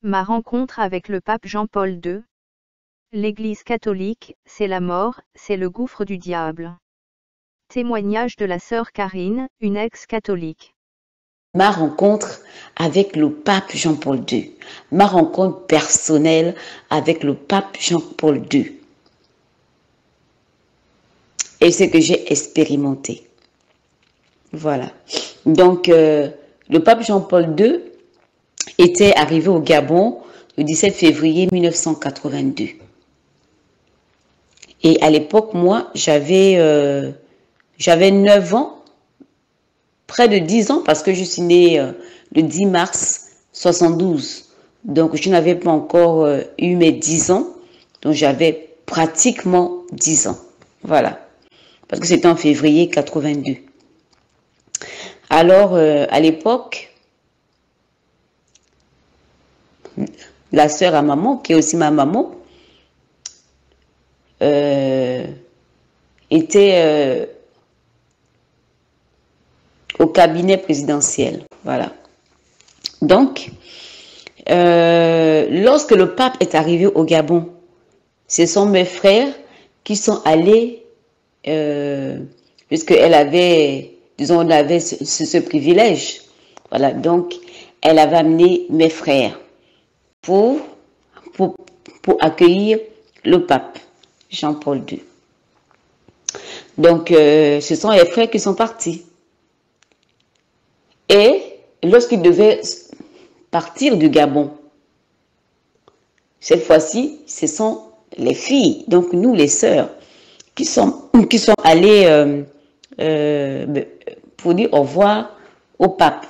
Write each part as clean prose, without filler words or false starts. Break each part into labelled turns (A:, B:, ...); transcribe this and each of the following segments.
A: Ma rencontre avec le pape Jean-Paul II. L'Église catholique, c'est la mort, c'est le gouffre du diable. Témoignage de la sœur Karine, une ex-catholique.
B: Ma rencontre avec le pape Jean-Paul II. Ma rencontre personnelle avec le pape Jean-Paul II. Et ce que j'ai expérimenté. Voilà. Donc, le pape Jean-Paul II était arrivé au Gabon le 17 février 1982. Et à l'époque, moi, j'avais 9 ans, près de 10 ans, parce que je suis née le 10 mars 72. Donc, je n'avais pas encore eu mes 10 ans. Donc, j'avais pratiquement 10 ans. Voilà. Parce que c'était en février 82. Alors, à l'époque, la sœur à maman, qui est aussi ma maman, était au cabinet présidentiel. Voilà. Donc, lorsque le pape est arrivé au Gabon, ce sont mes frères qui sont allés, puisqu'elle avait, disons, on avait ce privilège. Voilà. Donc, elle avait amené mes frères pour accueillir le pape Jean-Paul II. Donc, ce sont les frères qui sont partis. Et lorsqu'ils devaient partir du Gabon, cette fois-ci, ce sont les filles, donc nous les sœurs, qui sont allées pour dire au revoir au pape.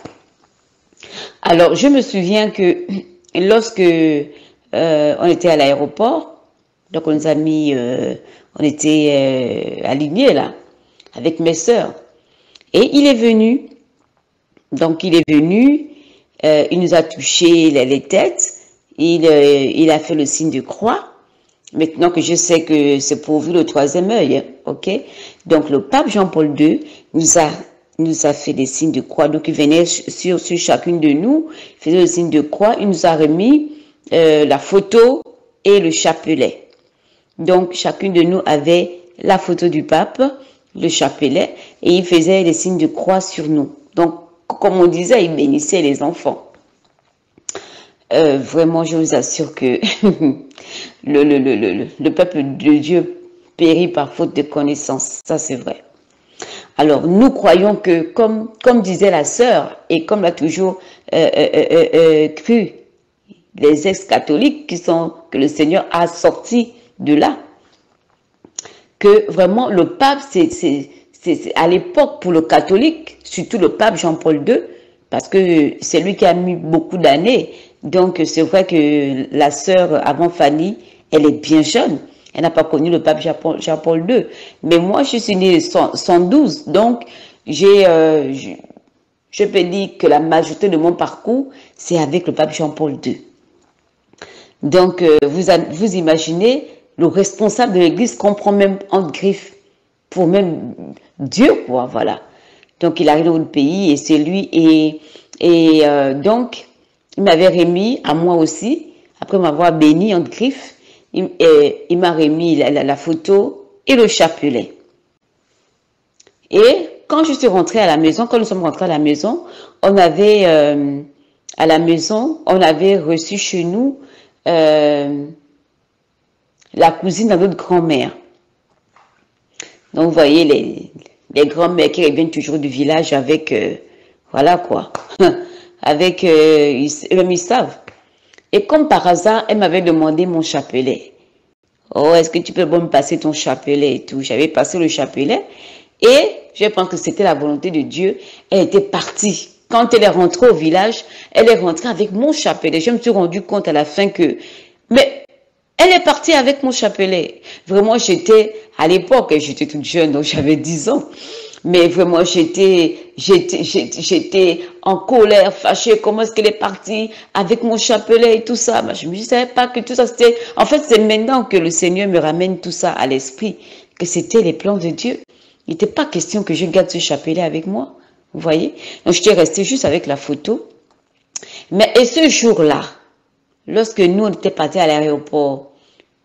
B: Alors, je me souviens que lorsque on était à l'aéroport, donc on nous a mis, on était alignés là, avec mes sœurs. Et il est venu, donc il est venu, il nous a touché les têtes, il a fait le signe de croix. Maintenant que je sais que c'est pour ouvrir le troisième œil, ok? Donc le pape Jean-Paul II nous a fait des signes de croix. Donc il venait sur chacune de nous, il faisait le signe de croix, il nous a remis la photo et le chapelet. Donc chacune de nous avait la photo du pape, le chapelet, et il faisait des signes de croix sur nous. Donc, comme on disait, il bénissait les enfants. Vraiment, je vous assure que le peuple de Dieu périt par faute de connaissance. Ça, c'est vrai. Alors, nous croyons que, comme disait la sœur, et comme l'a toujours cru les ex-catholiques que le Seigneur a sortis de là, que vraiment le pape, c'est à l'époque pour le catholique, surtout le pape Jean-Paul II, parce que c'est lui qui a mis beaucoup d'années. Donc c'est vrai que la sœur avant Fanny, elle est bien jeune. Elle n'a pas connu le pape Jean-Paul II. Mais moi, je suis née en 112, donc je peux dire que la majorité de mon parcours, c'est avec le pape Jean-Paul II. Donc vous imaginez, le responsable de l'église comprend même en griffe pour même Dieu, quoi, voilà. Donc, il arrive dans le pays et c'est lui. Et donc, il m'avait remis à moi aussi, après m'avoir béni en griffe, il m'a remis la photo et le chapelet. Et quand je suis rentrée à la maison, quand nous sommes rentrés à la maison, on avait, à la maison, on avait reçu chez nous la cousine de notre grand-mère. Donc, vous voyez, les grands-mères qui reviennent toujours du village avec, voilà quoi, avec, eux-mêmes ils savent. Et comme par hasard, elle m'avait demandé mon chapelet. Oh, est-ce que tu peux me passer ton chapelet et tout? J'avais passé le chapelet et je pense que c'était la volonté de Dieu. Elle était partie. Quand elle est rentrée au village, elle est rentrée avec mon chapelet. Je me suis rendu compte à la fin que, mais elle est partie avec mon chapelet. Vraiment, à l'époque, j'étais toute jeune, donc j'avais 10 ans. Mais vraiment, j'étais en colère, fâchée. Comment est-ce qu'elle est partie avec mon chapelet et tout ça? Je ne savais pas que tout ça c'était... En fait, c'est maintenant que le Seigneur me ramène tout ça à l'esprit, que c'était les plans de Dieu. Il n'était pas question que je garde ce chapelet avec moi. Vous voyez? Donc, j'étais restée juste avec la photo. Mais, et ce jour-là, lorsque nous, on était partis à l'aéroport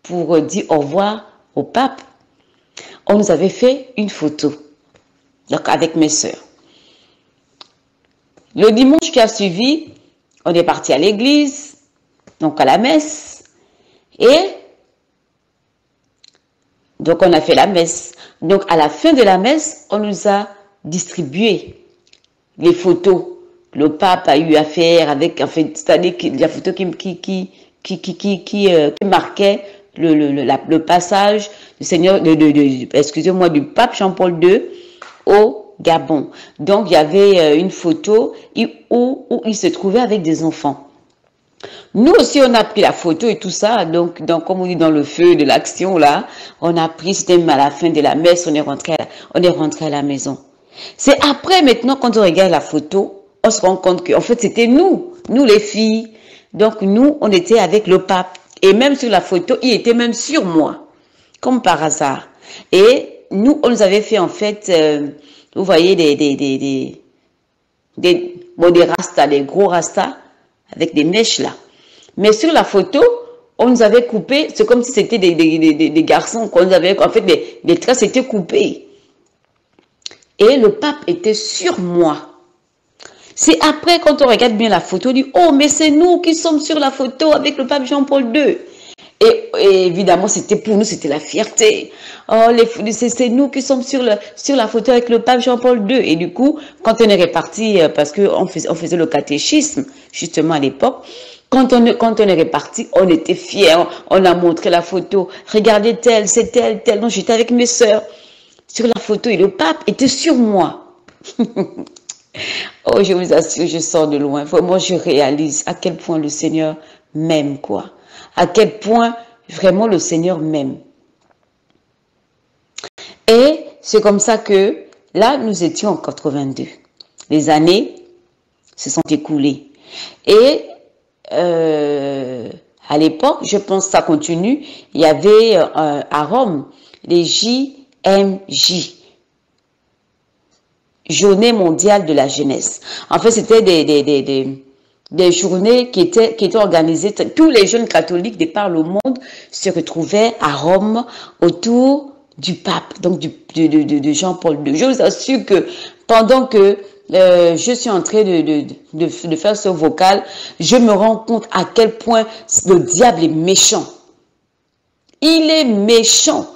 B: pour dire au revoir au pape, on nous avait fait une photo, donc avec mes sœurs. Le dimanche qui a suivi, on est parti à l'église, donc à la messe, et donc on a fait la messe. Donc à la fin de la messe, on nous a distribué les photos que le pape a eu à faire avec, enfin, c'est-à-dire la photo qui marquait le passage du Seigneur, excusez-moi, du pape Jean-Paul II au Gabon. Donc il y avait une photo où il se trouvait avec des enfants. Nous aussi, on a pris la photo et tout ça. Donc comme on dit dans le feu de l'action, là, on a pris, c'était à la fin de la messe, on est rentré à la maison. C'est après, maintenant, quand on regarde la photo, on se rend compte qu'en fait, c'était nous les filles. Donc, nous, on était avec le pape. Et même sur la photo, il était même sur moi, comme par hasard. Et nous, on nous avait fait, en fait, vous voyez, des rastas, des gros rastas, avec des mèches là. Mais sur la photo, on nous avait coupé, c'est comme si c'était des garçons qu'on nous avait, en fait, les tresses étaient coupées. Et le pape était sur moi. C'est après, quand on regarde bien la photo, on dit, oh, mais c'est nous qui sommes sur la photo avec le pape Jean-Paul II. Et évidemment, c'était pour nous, c'était la fierté. Oh, c'est nous qui sommes sur la photo avec le pape Jean-Paul II. Et du coup, quand on est reparti, parce qu'on faisait le catéchisme, justement à l'époque, quand on est reparti, on était fiers. On a montré la photo. Regardez tel, c'est tel, tel. Donc, j'étais avec mes sœurs sur la photo et le pape était sur moi. Oh, je vous assure, je sors de loin. Vraiment, je réalise à quel point le Seigneur m'aime, quoi. À quel point vraiment le Seigneur m'aime. Et c'est comme ça que là, nous étions en 82. Les années se sont écoulées. Et à l'époque, je pense que ça continue, il y avait à Rome les JMJ. Journée mondiale de la jeunesse. En fait, c'était des journées qui étaient organisées. Tous les jeunes catholiques de par le monde se retrouvaient à Rome autour du pape, donc de Jean-Paul II. Je vous assure que pendant que je suis en train de faire ce vocal, je me rends compte à quel point le diable est méchant. Il est méchant.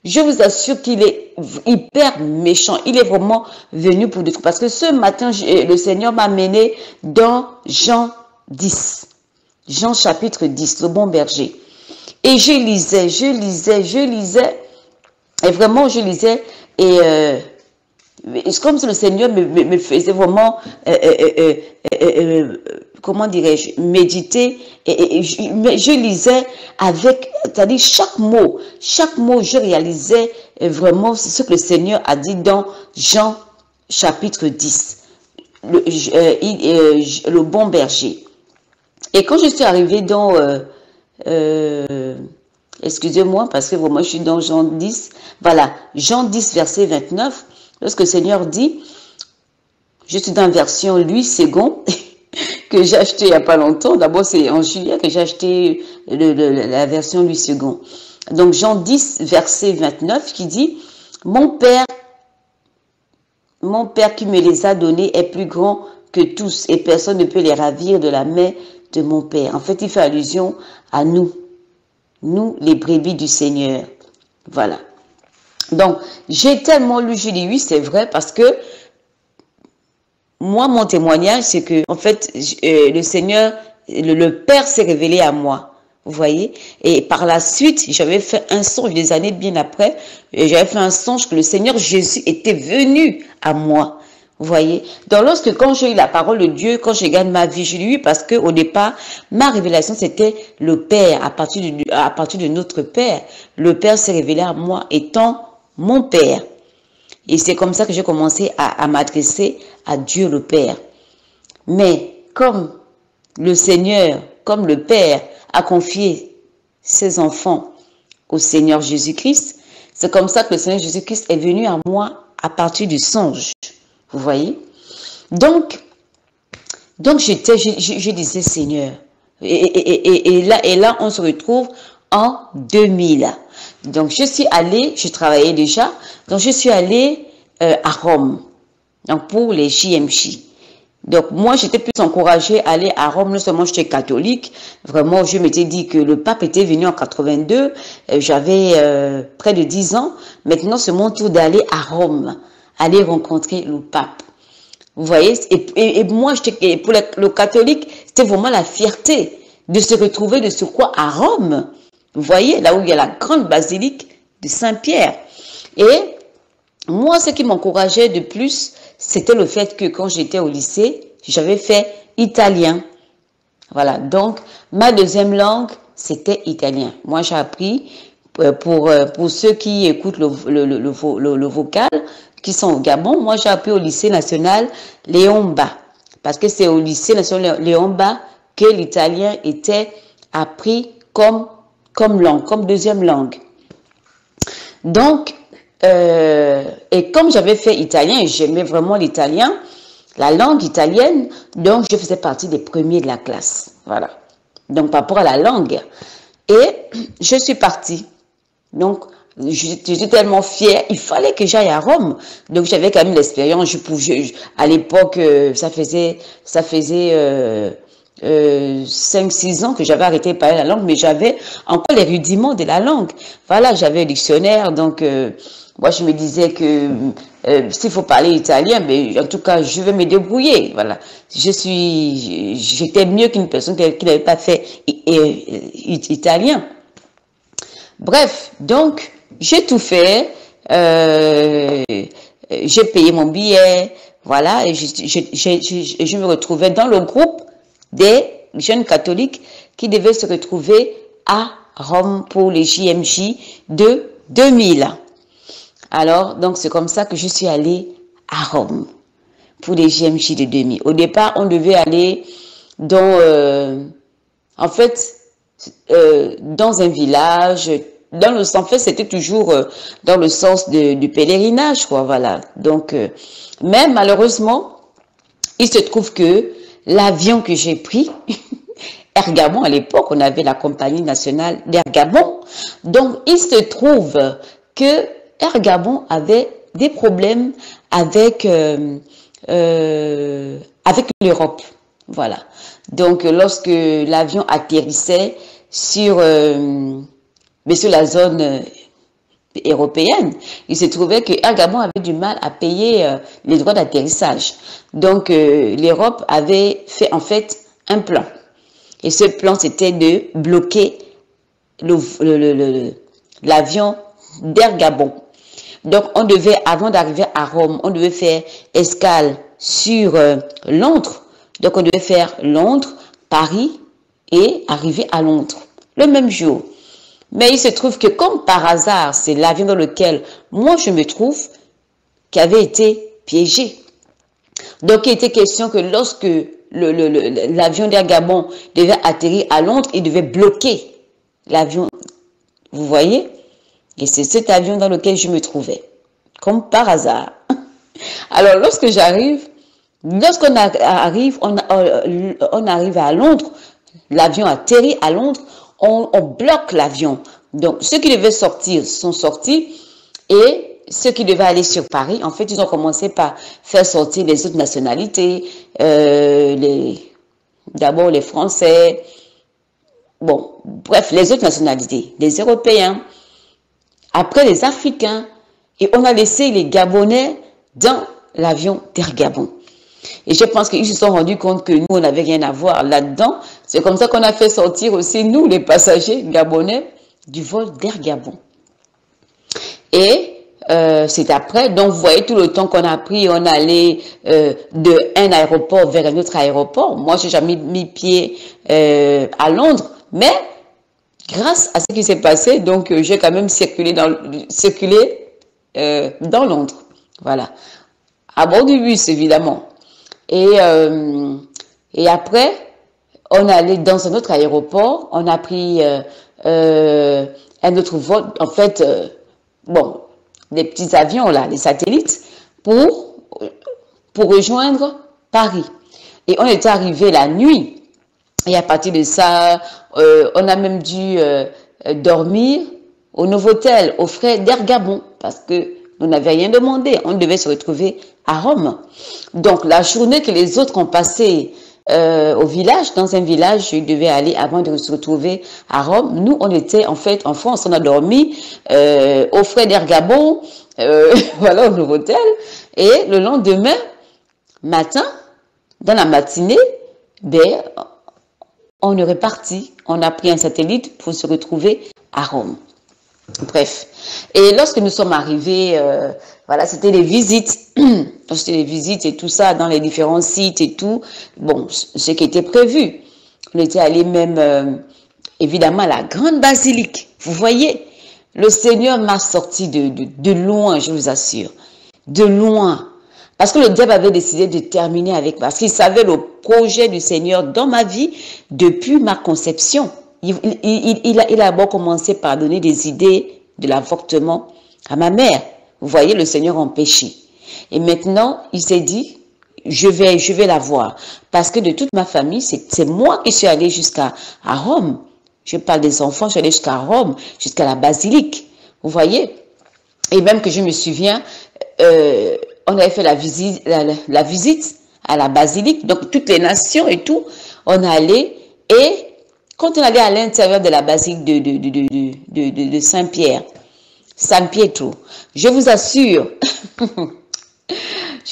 B: Je vous assure qu'il est hyper méchant. Il est vraiment venu pour détruire. Parce que ce matin, le Seigneur m'a mené dans Jean 10. Jean chapitre 10, le bon berger. Et je lisais. Et vraiment, je lisais. Et c'est comme si le Seigneur me faisait vraiment, comment dirais-je, méditer. Et je lisais avec, c'est-à-dire chaque mot, je réalisais vraiment ce que le Seigneur a dit dans Jean chapitre 10, le bon berger. Et quand je suis arrivée dans, excusez-moi, parce que vraiment je suis dans Jean 10, voilà, Jean 10 verset 29, lorsque le Seigneur dit, je suis dans la version Louis II, que j'ai acheté il n'y a pas longtemps. D'abord, c'est en juillet que j'ai acheté la version Louis II. Donc, Jean 10, verset 29, qui dit, mon Père qui me les a donnés est plus grand que tous et personne ne peut les ravir de la main de mon Père. En fait, il fait allusion à nous, les brebis du Seigneur. Voilà. Donc, j'ai tellement lu, j'ai dit oui, c'est vrai, parce que moi, mon témoignage, c'est que, en fait, le Seigneur, le Père s'est révélé à moi. Vous voyez? Et par la suite, j'avais fait un songe des années bien après. J'avais fait un songe que le Seigneur Jésus était venu à moi. Vous voyez? Donc, quand j'ai eu la parole de Dieu, quand je gagne ma vie, je lui ai eu parce que, au départ, ma révélation, c'était le Père, à partir de notre Père. Le Père s'est révélé à moi étant mon Père. Et c'est comme ça que j'ai commencé à m'adresser à Dieu le Père. Mais comme le Seigneur, comme le Père a confié ses enfants au Seigneur Jésus-Christ, c'est comme ça que le Seigneur Jésus-Christ est venu à moi à partir du songe. Vous voyez? Donc je disais, Seigneur, Et là, on se retrouve en 2000. Donc, je suis allée, je travaillais déjà, donc je suis allée à Rome, donc pour les JMJ. Donc, moi, j'étais plus encouragée à aller à Rome, non seulement j'étais catholique, vraiment, je m'étais dit que le pape était venu en 82, j'avais près de 10 ans, maintenant, c'est mon tour d'aller à Rome, aller rencontrer le pape. Vous voyez, et moi, pour le catholique, c'était vraiment la fierté de se retrouver de surcroît à Rome. Vous voyez, là où il y a la grande basilique de Saint-Pierre. Et moi, ce qui m'encourageait de plus, c'était le fait que quand j'étais au lycée, j'avais fait italien. Voilà, donc ma deuxième langue, c'était italien. Moi, j'ai appris, pour ceux qui écoutent le vocal, qui sont au Gabon, moi j'ai appris au lycée national Léomba. Parce que c'est au lycée national Léomba que l'italien était appris comme langue, comme deuxième langue. Donc, et comme j'avais fait italien et j'aimais vraiment l'italien, la langue italienne, donc je faisais partie des premiers de la classe. Voilà. Donc, par rapport à la langue. Et je suis partie. Donc, j'étais tellement fière, il fallait que j'aille à Rome. Donc, j'avais quand même l'expérience. À l'époque, ça faisait 5-6 ans que j'avais arrêté de parler la langue, mais j'avais encore les rudiments de la langue. Voilà, j'avais un dictionnaire, donc moi je me disais que s'il faut parler italien, mais en tout cas je vais me débrouiller. Voilà, j'étais mieux qu'une personne qui n'avait pas fait italien. Bref, donc j'ai tout fait, j'ai payé mon billet, voilà, et je me retrouvais dans le groupe des jeunes catholiques qui devaient se retrouver à Rome pour les JMJ de 2000. Alors, donc c'est comme ça que je suis allée à Rome pour les JMJ de 2000. Au départ, on devait aller dans, en fait, dans un village. En fait, c'était toujours dans le sens du pèlerinage, quoi, voilà. Donc, mais malheureusement, il se trouve que l'avion que j'ai pris, Air Gabon, à l'époque, on avait la compagnie nationale d'Air Gabon. Donc, il se trouve que Air Gabon avait des problèmes avec l'Europe. Voilà. Donc, lorsque l'avion atterrissait sur la zone européenne, il se trouvait que Air Gabon avait du mal à payer les droits d'atterrissage. Donc, l'Europe avait fait en fait un plan. Et ce plan, c'était de bloquer l'avion d'Air Gabon. Donc, on devait, avant d'arriver à Rome, on devait faire escale sur Londres. Donc, on devait faire Londres, Paris et arriver à Londres le même jour. Mais il se trouve que, comme par hasard, c'est l'avion dans lequel moi je me trouve qui avait été piégé. Donc, il était question que lorsque l'avion d'Air Gabon devait atterrir à Londres, il devait bloquer l'avion. Vous voyez? Et c'est cet avion dans lequel je me trouvais, comme par hasard. Alors, lorsqu'on arrive, on arrive à Londres, l'avion atterrit à Londres, on bloque l'avion. Donc, ceux qui devaient sortir sont sortis et ceux qui devaient aller sur Paris, en fait, ils ont commencé par faire sortir les autres nationalités, d'abord les Français, bon, bref, les autres nationalités, les Européens, après les Africains, et on a laissé les Gabonais dans l'avion d'Air Gabon. Et je pense qu'ils se sont rendus compte que nous, on n'avait rien à voir là-dedans. C'est comme ça qu'on a fait sortir aussi, nous, les passagers gabonais, du vol d'Air Gabon. Et c'est après, donc vous voyez tout le temps qu'on a pris, on allait d'un aéroport vers un autre aéroport. Moi, j'ai jamais mis pied à Londres, mais grâce à ce qui s'est passé, donc j'ai quand même circulé dans Londres. Voilà. À bord du bus, évidemment. Et après, on allait dans un autre aéroport, on a pris un autre vol, en fait, des petits avions là, des satellites, pour rejoindre Paris. Et on était arrivé la nuit. Et à partir de ça, on a même dû dormir au Novotel, au frais d'Ergabon, parce que nous n'avions rien demandé. On devait se retrouver à Rome. Donc, la journée que les autres ont passée au village, dans un village, je devais aller avant de se retrouver à Rome. Nous, on était en fait en France, on a dormi au frais d'Ergabon, voilà, au Novotel. Et le lendemain matin, dans la matinée, ben, on est reparti. On a pris un satellite pour se retrouver à Rome. Bref. Et lorsque nous sommes arrivés, voilà, c'était les visites. C'était les visites et tout ça dans les différents sites et tout. Bon, ce qui était prévu. On était allé même, évidemment, à la grande basilique. Vous voyez, le Seigneur m'a sorti de loin, je vous assure. De loin. Parce que le diable avait décidé de terminer avec moi. Parce qu'il savait le projet du Seigneur dans ma vie depuis ma conception. Il a d'abord commencé par donner des idées de l'avortement à ma mère. Vous voyez, le Seigneur empêché. Et maintenant, il s'est dit, je vais la voir. Parce que de toute ma famille, c'est moi qui suis allée jusqu'à Rome. Je parle des enfants, je suis allée jusqu'à Rome, jusqu'à la basilique. Vous voyez? Et même que je me souviens, on avait fait la visite à la basilique, donc toutes les nations et tout, on allait, et quand on allait à l'intérieur de la basilique de Saint-Pierre, San Pietro, je vous assure,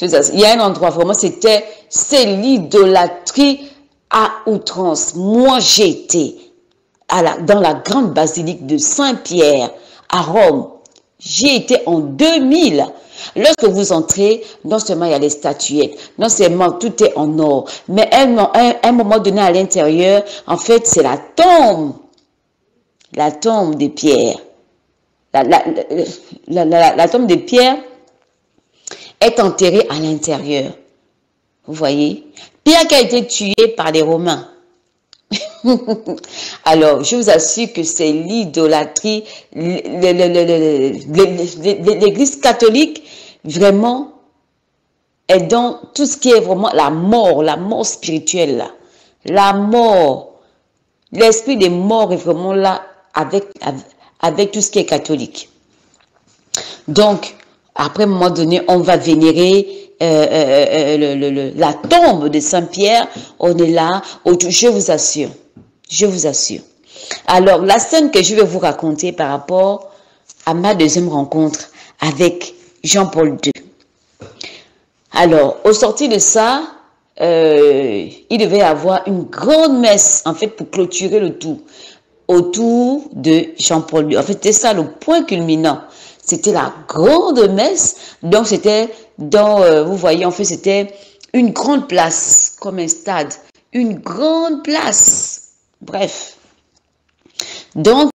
B: il y a un endroit vraiment, c'est l'idolâtrie à outrance. Moi, j'ai été dans la grande basilique de Saint-Pierre à Rome. J'y ai été en 2000. Lorsque vous entrez, non seulement il y a les statuettes, non seulement tout est en or, mais à un moment donné à l'intérieur, en fait, c'est la tombe de Pierre. La tombe de Pierre est enterrée à l'intérieur. Vous voyez? Pierre qui a été tué par les Romains. Alors, je vous assure que c'est l'idolâtrie. L'Église catholique, vraiment, est dans tout ce qui est vraiment la mort spirituelle, là. La mort. L'esprit des morts est vraiment là avec tout ce qui est catholique. Donc, après un moment donné, on va vénérer la tombe de Saint-Pierre. On est là, je vous assure. Je vous assure. Alors, la scène que je vais vous raconter par rapport à ma deuxième rencontre avec Jean-Paul II. Alors, au sorti de ça, il devait y avoir une grande messe, en fait, pour clôturer le tout, autour de Jean-Paul II. En fait, c'était ça le point culminant. C'était la grande messe. Donc, c'était vous voyez, en fait, c'était une grande place, comme un stade. Une grande place. Bref. Donc,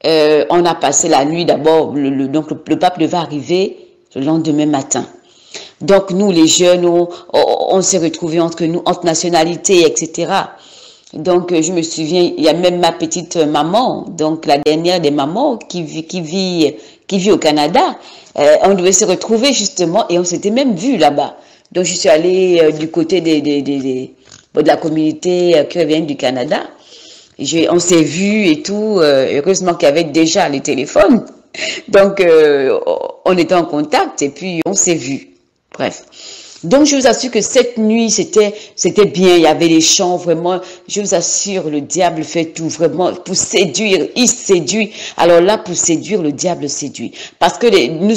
B: on a passé la nuit d'abord. Donc, le pape devait arriver le lendemain matin. Donc, nous, les jeunes, on s'est retrouvés entre nous, entre nationalités, etc. Donc, je me souviens, il y a même ma petite maman, donc la dernière des mamans qui vit au Canada. On devait se retrouver justement et on s'était même vu là-bas. Donc, je suis allée du côté de la communauté qui vient du Canada. On s'est vu et tout. Heureusement qu'il y avait déjà les téléphones. Donc, on était en contact et puis on s'est vu. Bref. Donc, je vous assure que cette nuit, c'était bien. Il y avait les chants, vraiment. Je vous assure, le diable fait tout, vraiment, pour séduire. Il séduit. Alors là, pour séduire, le diable séduit. Parce que le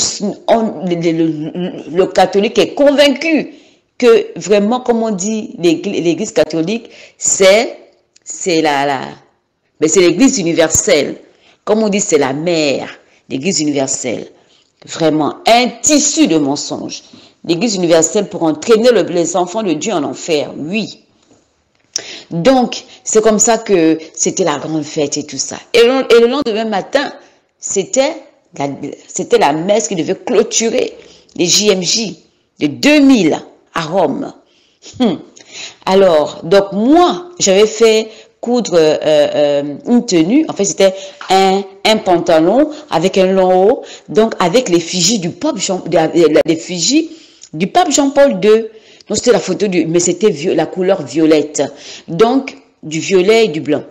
B: catholique est convaincu que vraiment, comme on dit, l'église catholique, c'est l'église universelle. Comme on dit, c'est la mère, l'église universelle. Vraiment, un tissu de mensonges. L'église universelle pour entraîner les enfants de Dieu en enfer, oui. Donc, c'est comme ça que c'était la grande fête et tout ça. Et le lendemain matin, c'était la messe qui devait clôturer les JMJ de 2000 à Rome. Alors, donc moi, j'avais fait coudre une tenue. En fait, c'était un pantalon avec un long haut, donc avec l'effigie du pape du pape Jean-Paul II. Donc, c'était la photo mais c'était la couleur violette. Donc, du violet et du blanc.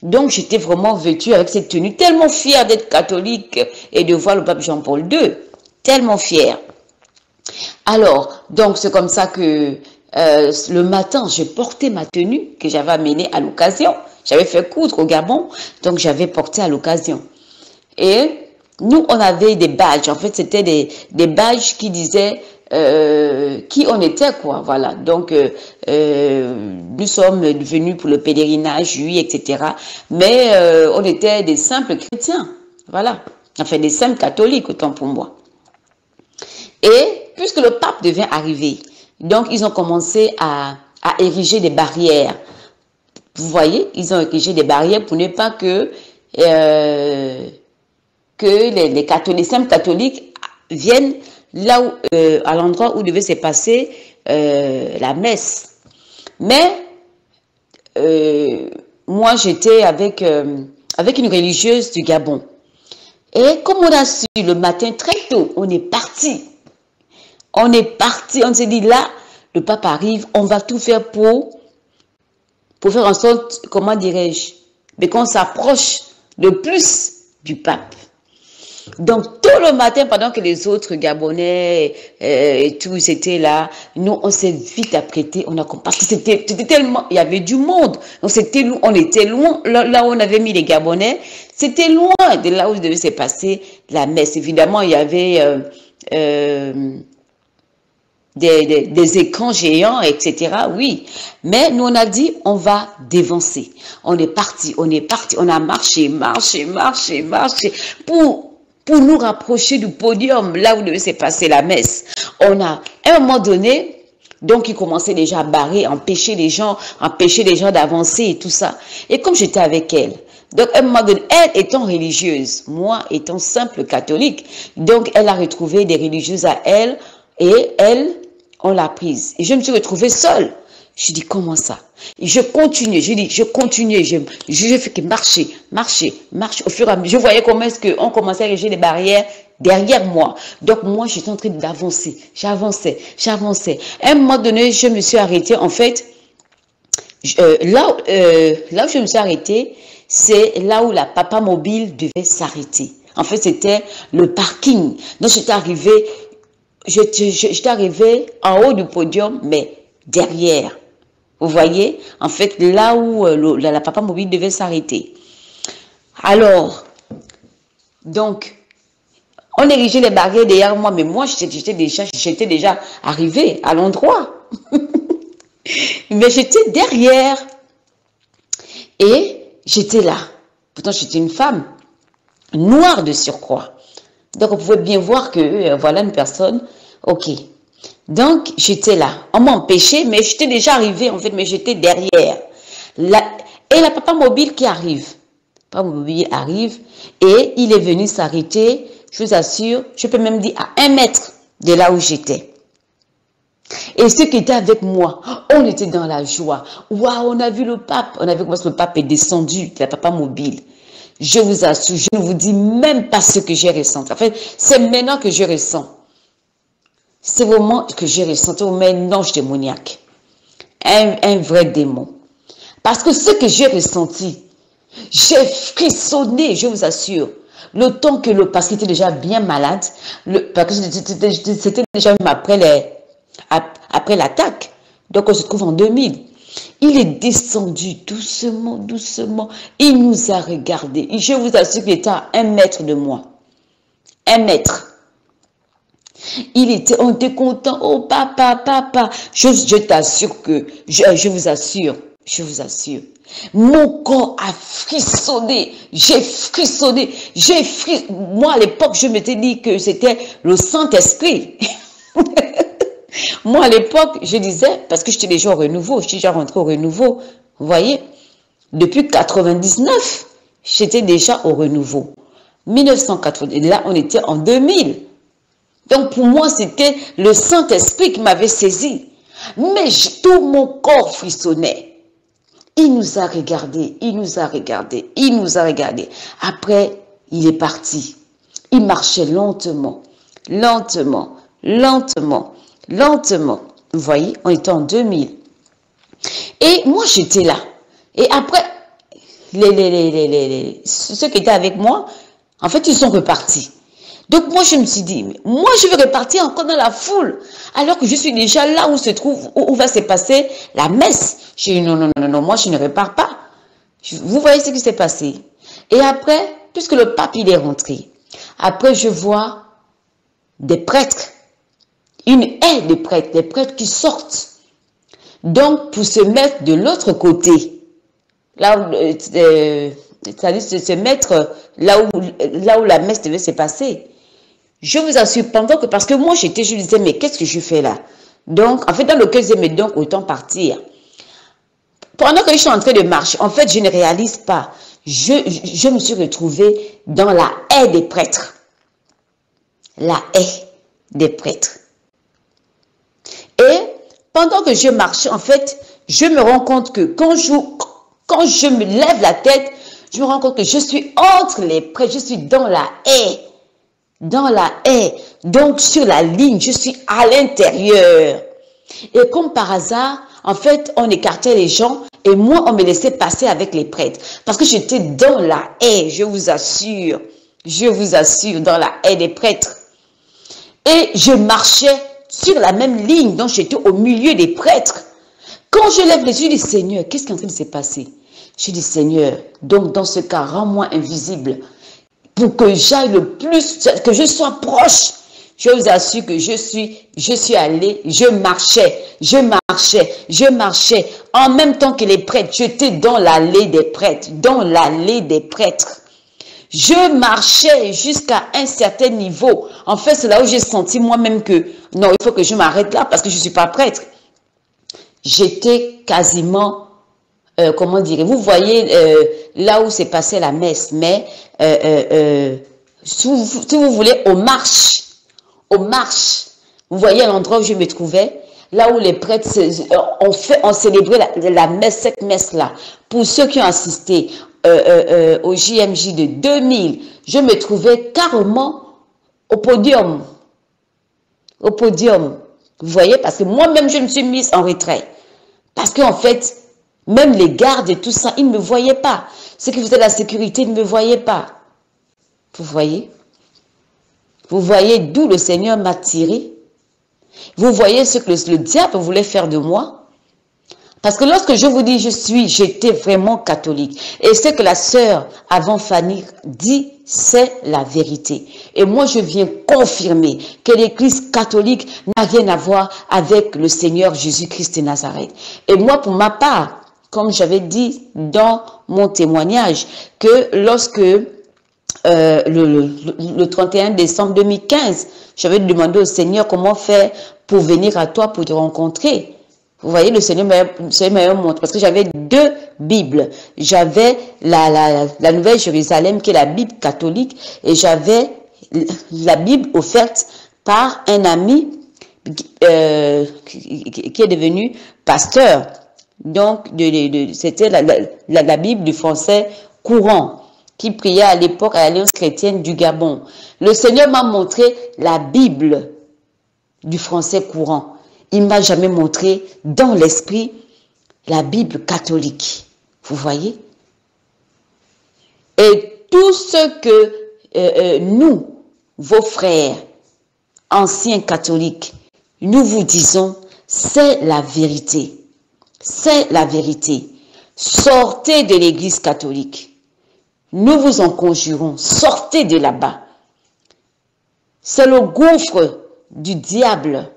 B: Donc, j'étais vraiment vêtue avec cette tenue, tellement fière d'être catholique et de voir le pape Jean-Paul II. Tellement fière. Alors, donc, c'est comme ça que le matin, j'ai porté ma tenue que j'avais amenée à l'occasion. J'avais fait coudre au Gabon, donc j'avais porté à l'occasion. Et nous, on avait des badges. En fait, c'était des badges qui disaient qui on était, quoi. Voilà. Donc, nous sommes venus pour le pèlerinage, oui, etc. Mais on était des simples chrétiens. Voilà. Enfin, des simples catholiques, autant pour moi. Et puisque le pape devait arriver, donc ils ont commencé à ériger des barrières. Vous voyez, ils ont érigé des barrières pour ne pas que les catholiques, les simples catholiques viennent là où, à l'endroit où devait se passer la messe. Mais moi, j'étais avec une religieuse du Gabon. Et comme on a su le matin très tôt, on est parti. On est parti, on s'est dit là, le pape arrive, on va tout faire pour faire en sorte, comment dirais-je, mais qu'on s'approche le plus du pape. Donc, tout le matin, pendant que les autres Gabonais et tous étaient là, nous, on s'est vite apprêtés, parce que c'était tellement, il y avait du monde. Donc, on était loin, là où on avait mis les Gabonais, c'était loin de là où devait se passer la messe. Évidemment, il y avait des écrans géants, etc. Oui. Mais nous, on a dit, on va dévancer. On est parti. On a marché pour nous rapprocher du podium, là où devait se passer la messe. On a, à un moment donné, donc, ils commençaient déjà à barrer, empêcher les gens d'avancer et tout ça. Et comme j'étais avec elle, donc, à un moment donné, elle étant religieuse, moi étant simple catholique, donc elle a retrouvé des religieuses à elle, et elle, on l'a prise. Et je me suis retrouvée seule. Je dis, comment ça? Et je continuais, je fais que marcher. Au fur et à mesure, je voyais comment est-ce qu'on commençait à ériger des barrières derrière moi. Donc, moi, j'étais en train d'avancer. J'avançais. À un moment donné, je me suis arrêtée. En fait, là où je me suis arrêtée, c'est là où la papa mobile devait s'arrêter. En fait, c'était le parking. Donc, j'étais arrivée en haut du podium, mais derrière. Vous voyez, en fait, là où la papa mobile devait s'arrêter. Alors, donc, on érigeait les barrières derrière moi, mais moi, j'étais déjà arrivée à l'endroit. Mais j'étais derrière. Et j'étais là. Pourtant, j'étais une femme noire de surcroît. Donc, on pouvait bien voir que, voilà une personne, ok. Donc, j'étais là. On m'a empêché, mais j'étais déjà arrivée, en fait, mais j'étais derrière. Et la papa mobile qui arrive. Papa mobile arrive et il est venu s'arrêter, je vous assure, je peux même dire à 1 mètre de là où j'étais. Et ceux qui étaient avec moi, on était dans la joie. Waouh, on a vu le pape. On a vu comment le pape est descendu, la papa mobile. Je vous assure, je ne vous dis même pas ce que j'ai ressenti. En fait, c'est maintenant que je ressens. C'est vraiment que j'ai ressenti un ange démoniaque. Un vrai démon. Parce que ce que j'ai ressenti, j'ai frissonné, je vous assure. Le temps que parce qu'il était déjà bien malade, parce que c'était déjà même après l'attaque. Donc on se trouve en 2000. Il est descendu doucement. Il nous a regardés. Et je vous assure qu'il était à 1 mètre de moi. 1 mètre. On était content. Oh, papa. Je t'assure que, je vous assure. Mon corps a frissonné. J'ai frissonné. Moi, à l'époque, je m'étais dit que c'était le Saint-Esprit. Moi, à l'époque, je disais, parce que j'étais déjà au renouveau, j'étais déjà rentrée au renouveau. Vous voyez, depuis 99, j'étais déjà au renouveau. 1980, et là, on était en 2000. Donc, pour moi, c'était le Saint-Esprit qui m'avait saisi. Mais tout mon corps frissonnait. Il nous a regardés. Après, il est parti. Il marchait lentement. Vous voyez, on était en 2000. Et moi, j'étais là. Et après, ceux qui étaient avec moi, en fait, ils sont repartis. Donc moi, je me suis dit, mais moi, je vais repartir encore dans la foule, alors que je suis déjà là où se trouve, où va se passer la messe. J'ai dit, non, non, non, non, moi, je ne repars pas. Vous voyez ce qui s'est passé. Et après, puisque le pape, il est rentré, après, je vois des prêtres, une haie de prêtres, des prêtres qui sortent. Donc, pour se mettre de l'autre côté, là où, c'est-à-dire se mettre là où la messe devait se passer. Je vous assure, pendant que, parce que moi, je disais, mais qu'est-ce que je fais là? Donc, en fait, dans le cœur, je disais, mais donc, autant partir. Pendant que je suis en train de marcher, en fait, je ne réalise pas. Je me suis retrouvée dans la haie des prêtres. La haie des prêtres. Et pendant que je marchais, en fait, je me rends compte que quand je me lève la tête, je me rends compte que je suis entre les prêtres, je suis dans la haie. Dans la haie, donc sur la ligne, je suis à l'intérieur. Et comme par hasard, en fait, on écartait les gens et moi, on me laissait passer avec les prêtres. Parce que j'étais dans la haie, je vous assure, dans la haie des prêtres. Et je marchais sur la même ligne, donc j'étais au milieu des prêtres. Quand je lève les yeux, je dis, Seigneur, qu'est-ce qui est en train de se passer? Je dis, Seigneur, donc dans ce cas, rends-moi invisible. Pour que j'aille le plus, que je sois proche. Je vous assure que je suis allée, je marchais, en même temps que les prêtres. J'étais dans l'allée des prêtres, Je marchais jusqu'à un certain niveau. En fait, c'est là où j'ai senti moi-même que, non, il faut que je m'arrête là parce que je ne suis pas prêtre. J'étais quasiment, comment dire, vous voyez là où s'est passée la messe, mais si vous voulez, aux marches, vous voyez l'endroit où je me trouvais, là où les prêtres ont célébré la messe, cette messe-là. Pour ceux qui ont assisté au JMJ de 2000, je me trouvais carrément au podium. Au podium. Vous voyez, parce que moi-même, je me suis mise en retrait. Parce qu'en fait, même les gardes et tout ça, ils ne me voyaient pas. Ceux qui faisaient la sécurité ne me voyaient pas. Vous voyez? Vous voyez d'où le Seigneur m'a tiré? Vous voyez ce que le diable voulait faire de moi? Parce que lorsque je vous dis j'étais vraiment catholique. Et ce que la sœur avant Fanny dit, c'est la vérité. Et moi, je viens confirmer que l'Église catholique n'a rien à voir avec le Seigneur Jésus-Christ de Nazareth. Et moi, pour ma part, comme j'avais dit dans mon témoignage, que lorsque le 31 décembre 2015, j'avais demandé au Seigneur comment faire pour venir à toi, pour te rencontrer. Vous voyez, le Seigneur m'a montré, parce que j'avais deux Bibles. J'avais la Nouvelle Jérusalem, qui est la Bible catholique, et j'avais la Bible offerte par un ami qui est devenu pasteur. Donc, c'était la Bible du français courant, qui priait à l'époque à l'Alliance chrétienne du Gabon. Le Seigneur m'a montré la Bible du français courant. Il ne m'a jamais montré dans l'esprit la Bible catholique. Vous voyez? Et tout ce que nous, vos frères, anciens catholiques, nous vous disons, c'est la vérité. C'est la vérité. Sortez de l'Église catholique. Nous vous en conjurons. Sortez de là-bas. C'est le gouffre du diable.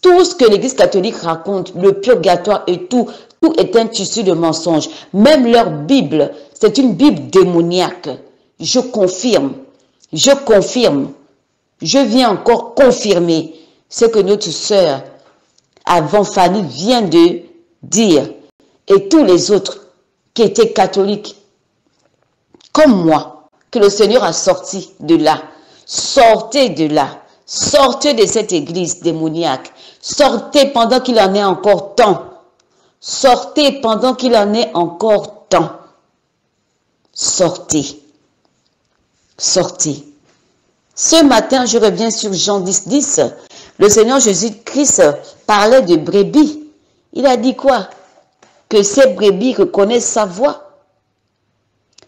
B: Tout ce que l'Église catholique raconte, le purgatoire et tout est un tissu de mensonges. Même leur Bible, c'est une Bible démoniaque. Je confirme. Je confirme. Je viens encore confirmer ce que notre sœur avant Fanny vient de dire. Et tous les autres qui étaient catholiques, comme moi, que le Seigneur a sorti de là. Sortez de là. Sortez de cette église démoniaque. Sortez pendant qu'il en est encore temps. Sortez pendant qu'il en est encore temps. Sortez. Sortez. Ce matin, je reviens sur Jean 10, 10. Le Seigneur Jésus-Christ parlait de brebis. Il a dit quoi? que ces brebis reconnaissent sa voix.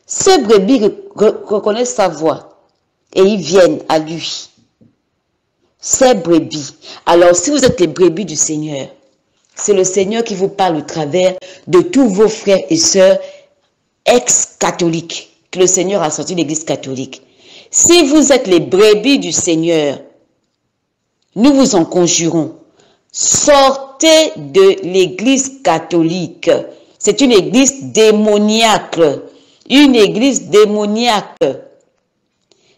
B: Ces brebis reconnaissent sa voix et ils viennent à lui. Ces brebis. Alors, si vous êtes les brebis du Seigneur, c'est le Seigneur qui vous parle au travers de tous vos frères et sœurs ex-catholiques que le Seigneur a sorti de l'Église catholique. Si vous êtes les brebis du Seigneur, nous vous en conjurons. Sortez de l'Église catholique. C'est une église démoniaque. Une église démoniaque.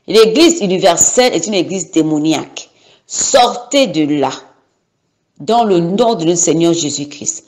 B: L'église universelle est une église démoniaque. Sortez de là. Dans le nom de notre Seigneur Jésus-Christ.